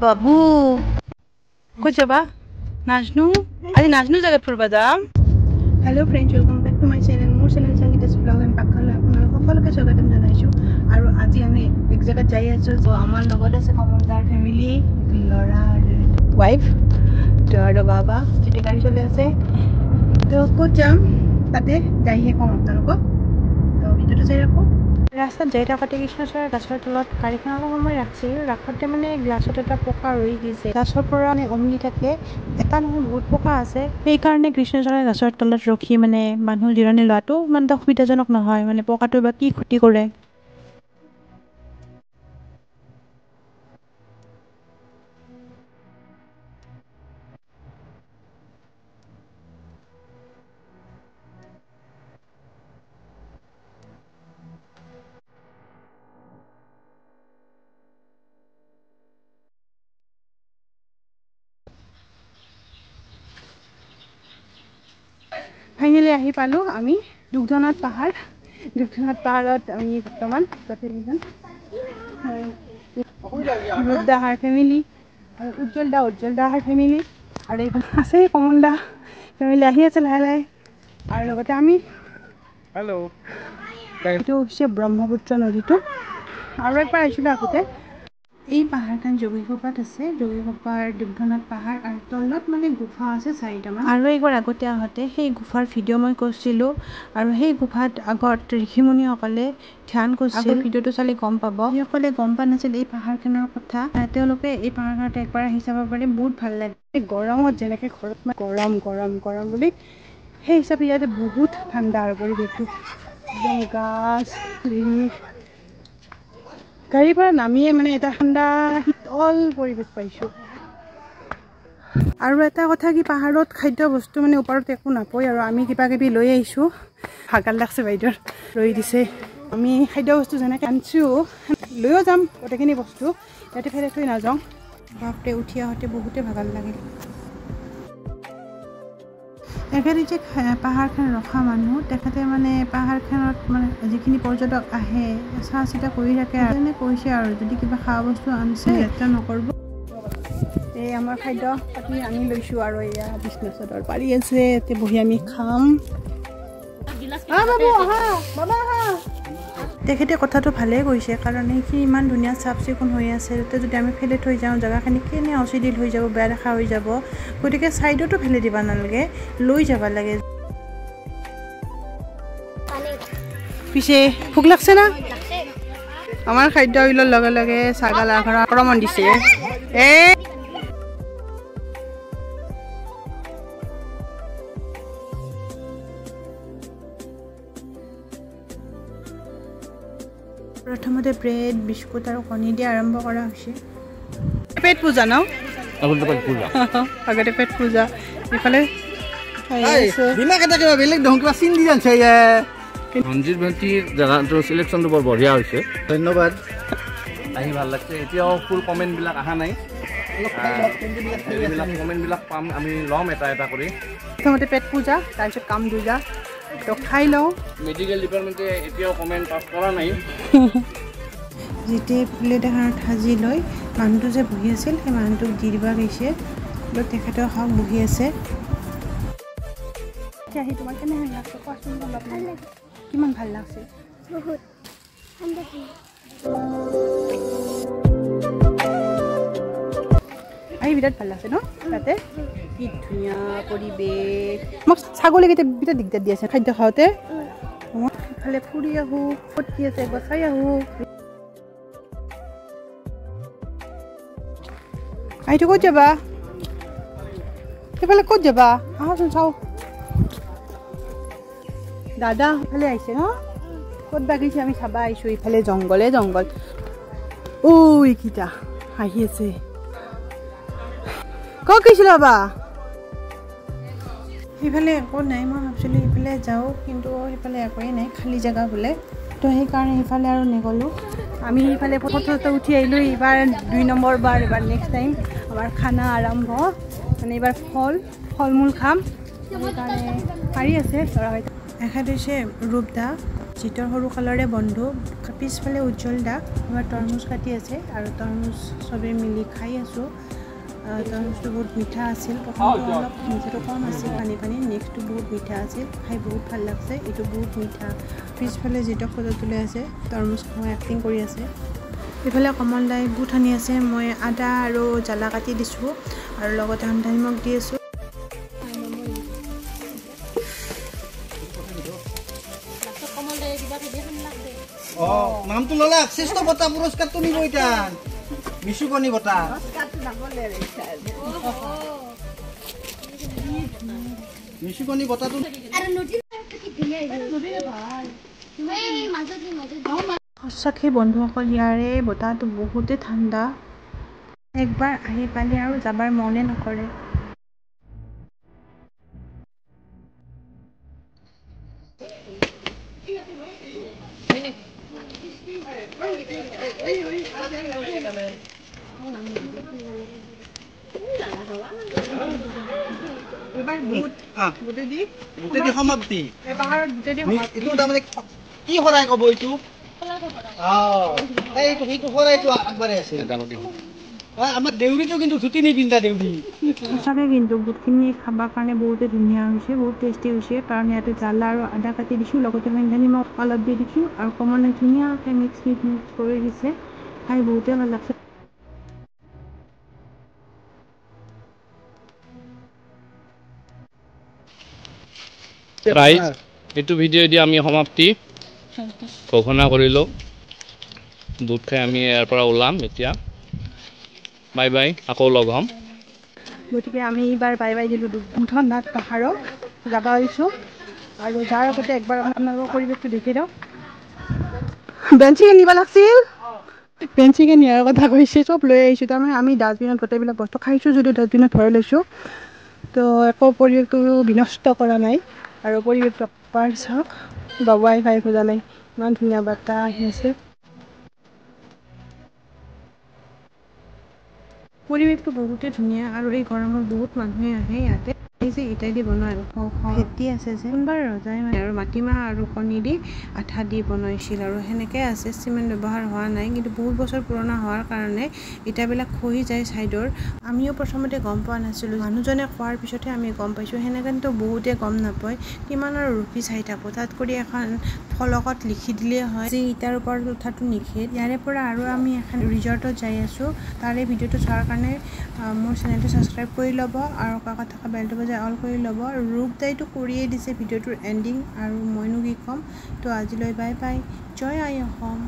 বাবু কই যাবা নাজনু আজি নাজনু জায়গা ফুরবা যাম hello friends welcome back to my channel more channel Sangeeta blog and Pakkhala আপোনালোক সকলোকে স্বাগতম জনাইছো আৰু আজি আমি এক জায়গাত যাই আছো তো আমাৰ লগত আছে কমলদাৰ ফ্যামিলি লৰা ওয়াইফ আৰু বাবা যেটি গাড়ি চলে আছে তো ক'ত যাম তাতে যাইহে কম আপোনালোকক তো ভিডিওটো চাই ৰাখো ৰাস্তাত যাই থাকোঁতে কৃষ্ণচূড়া গাছৰ তলত গাড়ীখন অলপ সময় ৰাখোঁতে মানে গ্লাছত এটা পকা ৰৈ গৈছে গাছৰ পৰা মানে অমলি থাকে এটা নহয় বহুত পকা আছে সেইকাৰণে কৃষ্ণচূড়া গাছৰ তলত ৰখি মানে মানুহ জিৰণি লোৱাটো ইমান এটা সুবিধাজনক নহয় মানে পকাটো বা কি ক্ষতি কৰে ফাইনেলি আহি পালো আমি দুগজনাত পাহাৰত আমি বৰ্তমান প্ৰতিজন ৰূপদাহাৰ ফ্যামিলি আৰু উজ্জ্বলদাহাৰ ফ্যামিলি আৰু এইখন আছে কমলদা ফ্যামিলি আহি আছে লাহে লাহে আৰু লগতে আমি হেল্ল' এইটো হৈছে ব্ৰহ্মপুত্ৰ নদীটো আৰু একবাৰ আহিছিলোঁ আগতে এই পাহাৰখন যোগীঘোপাত আছে যোগীঘোপাৰ দুগজনাত পাহাৰ আৰু তলত মানে গুফা আছে 4টামান আৰু একবাৰ আগতে আহোঁতে সেই গুফাৰ ভিডিঅ' মই কৰিছিলোঁ আৰু সেই গুফাত আগত ঋষিমুনিসকলে ধ্যান কৰিছিল ভিডিঅ'টো চালে গম পাব যিসকলে গম পোৱা নাছিল এই পাহাৰখনৰ কথা তেওঁলোকে এই পাহাৰখনত একবাৰ আহি চাব পাৰে বহুত ভাল লাগে গৰমত যেনেকৈ ঘৰত গৰম বুলি সেই হিচাপে ইয়াতে বহুত ঠাণ্ডা আৰু পৰিৱেশটো একদম গাছ গাড়ীৰ পৰা নামিয়ে মানে এটা ঠাণ্ডা শীতল পৰিৱেশ পাইছোঁ আৰু এটা কথা কি পাহাৰত খাদ্য বস্তু মানে ওপৰত একো নাপায় আৰু আমি কিবা কিবি লৈ আহিছোঁ ভাগাল লাগছে বাইদেউৰ ৰৈ দিছে আমি খাদ্য বস্তু যেনেকৈ আনিছোঁ লৈও যাম গোটেইখিনি বস্তু ইয়াতে ফেলে থৈ নাযাওঁ বাপৰে উঠি আহোঁতে বহুতে ভাগাল লাগিল একেবাৰে যে পাহাৰখন ৰখা মানুহ তেখেতে মানে পাহাৰখনত মানে যিখিনি পৰ্যটক আহে চাহ চিতা কৰি থাকে এনে কৈছে আৰু যদি কিবা খোৱা বস্তু আনিছে লেতেৰা নকৰিব এই আমাৰ খাদ্য পাতি আনি লৈছোঁ আৰু এয়া বিষ্ণু চাদৰ পাৰি আছে ইয়াতে বহি আমি খাম তেখেতে কথাটো ভালেই কৈছে কাৰণ এইখিনি ইমান ধুনীয়া চাফ চিকুণ হৈ আছে তাতে যদি আমি ফেলে থৈ যাওঁ জেগাখিনি কেনে অচিদিল হৈ যাব বেয়া দেখা হৈ যাব গতিকে ছাইডতো ফেলে দিব নালাগে লৈ যাব লাগে পিছে ভোক লাগছে না আমাৰ খাদ্য বিলৰ লগে লগে ছাগাল আক্ৰমণ দিছে প্ৰথমতে ব্ৰেড বিস্কুট আৰু কণী দিয়ে আৰম্ভ কৰা হৈছে পেট পূজা ন আগতে পেট পূজা ইফালে ৰঞ্জিত ভণ্টিৰ জেগাটোৰ চিলেকশ্যনটো বৰ বঢ়িয়া হৈছে ধন্যবাদ আহি ভাল লাগছে এতিয়াও ফুল কমেণ্টবিলাক অহা নাই কমেণ্টবিলাক পাম আমি ল'ম এটা কৰি প্ৰথমতে পেট পূজা তাৰপিছত কাম দুজা তো খাই লওঁ মেডিকেল ডিপাৰ্টমেণ্টে এতিয়াও কমেণ্ট পাছ কৰা নাই যেতিয়া প্লেট এখনত সাজি লৈ মানুহটো যে বহি আছিল সেই মানুহটোক দি দিব গৈছে তেখেতেও খাওক বহি আছে আহি তোমাৰ কেনেহেন লাগছে কোৱাচোন কিমান ভাল লাগছে আহি বিৰাট ভাল লাগছে ন তাতে কি ধুনীয়া পৰিৱেশ মোক ছাগলীকেইটা বিৰাট দিগদাৰ দি আছে খাদ্য খাওঁতে মই ইফালে ফুৰি আহোঁ ক'ত কি আছে একবাৰ চাই আহোঁ আহিটো ক'ত যাবা সেইফালে ক'ত যাবা আহাচোন চাওঁ দাদা সেইফালে আহিছে ন ক'ত বাগিছে আমি চাবা আহিছোঁ ইফালে জংঘল ঐ এইকেইটা আহি আছে ক'ত গৈছিল বাবা সেইফালে একো নাই মই ভাবিছিলোঁ সেইফালে যাওঁ কিন্তু সেইফালে একোৱেই নাই খালী জেগা বোলে তো সেইকাৰণে সেইফালে আৰু নগ'লোঁ আমি সেইফালে ফটো উঠি আহিলোঁ এইবাৰ 2 নম্বৰ বাৰ এবাৰ নেক্সট টাইম আমাৰ খানা আৰম্ভ মানে এইবাৰ ফল মূল খাম সেইকাৰণে পাৰি আছে এখেত হৈছে ৰূপদা জিতৰ সৰু কালৰে বন্ধু পিছফালে উজ্জ্বল দা আমাৰ তৰমুজ কাটি আছে আৰু তৰমুজ চবেই মিলি খাই আছোঁ তৰমুজটো বহুত মিঠা আছিল প্ৰথমতে অলপ মিঠাটো কম আছিল পানী নেক্সটটো বহুত মিঠা আছিল খাই বহুত ভাল লাগছে এইটো বহুত মিঠা পিছফালে জিতক ফটো তুলি আছে তৰমুজ খাই এক্টিং কৰি আছে এইফালে কমল দাই বুট সানি আছে মই আদা আৰু জ্বালা কাটি দিছোঁ আৰু লগতে সান্দা নিমখ দি আছোঁ নামটো ললে শ্ৰেষ্ঠ বঁটা পুৰস্কাৰটো নিব এতিয়া মিশুকনি বঁটা মিশুকনি বঁটাটো সঁচাকৈ বন্ধুসকল ইয়াৰে বতাহটো বহুতেই ঠাণ্ডা একবাৰ আহি পালে আৰু যাবাৰ মনে নকৰে সমাপ্তি এইটো তাৰমানে কি সৰাই কব এইটো সেইটো সৰাইটো আগবাঢ়ি আছে আমাৰ দেউৰীটো কিন্তু ধুতি নিপিন্ধা দেউৰী সঁচাকৈ কিন্তু বুটখিনি খাবৰ কাৰণে বহুতে ধুনীয়া হৈছে বহুত টেষ্টি হৈছে কাৰণ ইয়াতে জ্বালা আৰু আদা কাটি দিছোঁ লগতে সান্দা নিমখ অলপ দি দিছোঁ আৰু কমলে ধুনীয়াকৈ মিক্স কৰি দিছে খাই বহুতে ভাল লাগছে ৰাইজ এইটো ভিডিঅ' দি আমি সমাপ্তি ঘোষণা কৰিলোঁ বুট খাই আমি ইয়াৰ পৰা ওলাম এতিয়া বাই বাই আকৌ লগ হ'ম গতিকে আমি এইবাৰ বাই বাই দিলোঁ ঠাণ্ডাত পাহাৰক যাব আহিছোঁ আৰু যাৰ আগতে একবাৰ আপোনালোকৰ পৰিৱেশটো দেখি দিয়ক বেঞ্চিকে নিব লাগিছিল বেঞ্চিকে নিয়াৰ কথা কৈছে চব লৈ আহিছোঁ তাৰমানে আমি ডাষ্টবিনত গোটেইবিলাক বস্তু খাইছোঁ যদিও ডাষ্টবিনত ভৰাই লৈছোঁ তো একো পৰিৱেশটো বিনষ্ট কৰা নাই আৰু পৰিৱেশটো পাৰ চাওক বাবাই খাই খোজা নাই ইমান ধুনীয়া বতাহ আহি আছে পৰিৱেশটো বহুতেই ধুনীয়া আৰু এই গৰমত বহুত মানুহে আহে ইয়াতে এই যে ইটাই দি বনোৱা ভেটি আছে যে কোনোবাৰ ৰজাই আৰু মাটিমাহ আৰু কণী দি আঠা দি বনাইছিল আৰু সেনেকৈ আছে চিমেণ্ট ব্যৱহাৰ হোৱা নাই কিন্তু বহুত বছৰ পুৰণা হোৱাৰ কাৰণে ইটাবিলাক খহি যায় ছাইডৰ আমিও প্ৰথমতে গম পোৱা নাছিলোঁ মানুহজনে কোৱাৰ পিছতহে আমি গম পাইছোঁ সেনেকৈতো বহুতে গম নাপায় কিমান আৰু ৰখি চাই থাকোঁ তাত কৰি এখন ফলকত লিখি দিলেই হয় যে ইটাৰ ওপৰত উঠাটো নিষেধ ইয়াৰে পৰা আৰু আমি এখন ৰিজৰ্টত যাই আছোঁ তাৰে ভিডিঅ'টো চোৱাৰ কাৰণে মোৰ চেনেলটো ছাবস্ক্ৰাইব কৰি ল'ব আৰু কাষত থকা বেলটো বজাই অল কৰি ল'ব ৰূপ দাইটো কৰিয়েই দিছে ভিডিঅ'টোৰ এণ্ডিং আৰু মইনো কি ক'ম তো আজিলৈ বাই বাই জয় আই অসম